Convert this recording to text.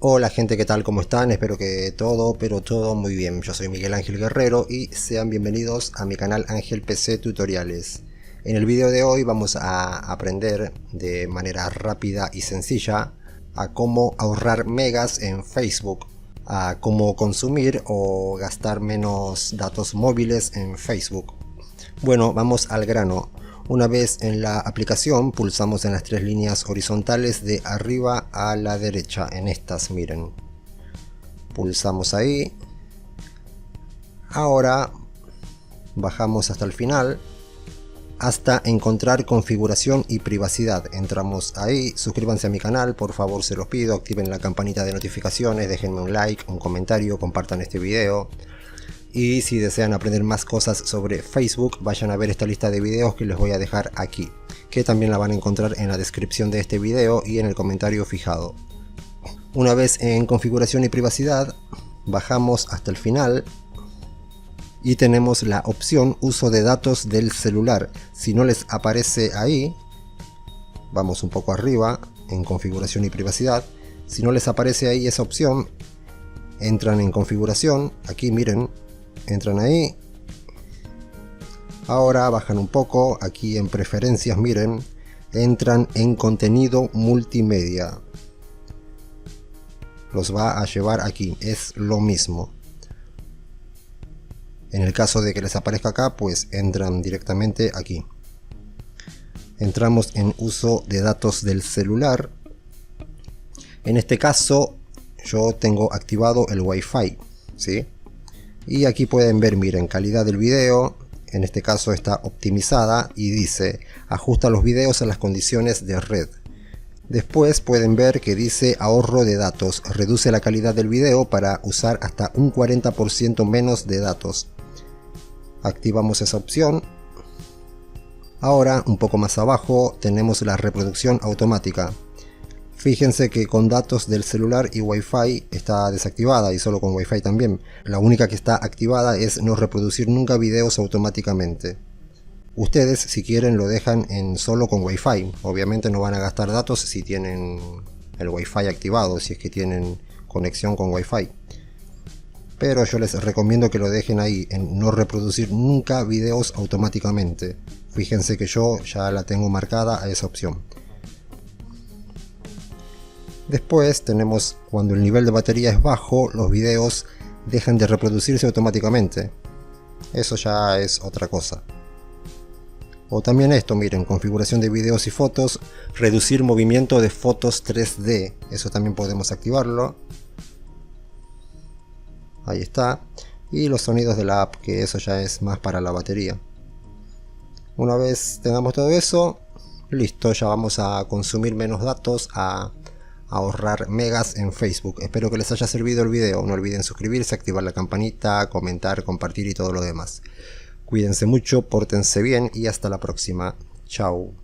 Hola gente, ¿qué tal? ¿Cómo están? Espero que todo muy bien. Yo soy Miguel Ángel Guerrero y sean bienvenidos a mi canal Ángel PC Tutoriales. En el video de hoy vamos a aprender de manera rápida y sencilla a cómo ahorrar megas en Facebook, a cómo consumir o gastar menos datos móviles en Facebook. Bueno, vamos al grano. Una vez en la aplicación pulsamos en las tres líneas horizontales de arriba a la derecha, en estas, miren. Pulsamos ahí. Ahora bajamos hasta el final hasta encontrar configuración y privacidad. Entramos ahí, suscríbanse a mi canal, por favor se los pido, activen la campanita de notificaciones, déjenme un like, un comentario, compartan este video. Y si desean aprender más cosas sobre Facebook, vayan a ver esta lista de videos que les voy a dejar aquí, que también la van a encontrar en la descripción de este video y en el comentario fijado. Una vez en configuración y privacidad, bajamos hasta el final y tenemos la opción uso de datos del celular. Si no les aparece ahí, vamos un poco arriba en configuración y privacidad. Si no les aparece ahí esa opción, entran en configuración, aquí miren, entran ahí. Ahora bajan un poco, aquí en preferencias, miren, entran en contenido multimedia. Los va a llevar aquí, es lo mismo. En el caso de que les aparezca acá, pues entran directamente aquí. Entramos en uso de datos del celular. En este caso yo tengo activado el Wi-Fi, ¿sí? Y aquí pueden ver, miren, calidad del video, en este caso está optimizada y dice ajusta los videos a las condiciones de red. Después pueden ver que dice ahorro de datos, reduce la calidad del video para usar hasta un 40% menos de datos. Activamos esa opción. Ahora un poco más abajo tenemos la reproducción automática. Fíjense que con datos del celular y Wi-Fi está desactivada, y solo con Wi-Fi también. La única que está activada es no reproducir nunca videos automáticamente. Ustedes, si quieren, lo dejan en solo con Wi-Fi. Obviamente no van a gastar datos si tienen el Wi-Fi activado, si es que tienen conexión con Wi-Fi. Pero yo les recomiendo que lo dejen ahí en no reproducir nunca videos automáticamente. Fíjense que yo ya la tengo marcada a esa opción. Después tenemos cuando el nivel de batería es bajo, los videos dejan de reproducirse automáticamente. Eso ya es otra cosa. O también esto, miren, configuración de videos y fotos, reducir movimiento de fotos 3D. Eso también podemos activarlo. Ahí está. Y los sonidos de la app, que eso ya es más para la batería. Una vez tengamos todo eso, listo, ya vamos a consumir menos datos, a ahorrar megas en Facebook. Espero que les haya servido el video. No olviden suscribirse, activar la campanita, comentar, compartir y todo lo demás. Cuídense mucho, pórtense bien y hasta la próxima. Chao.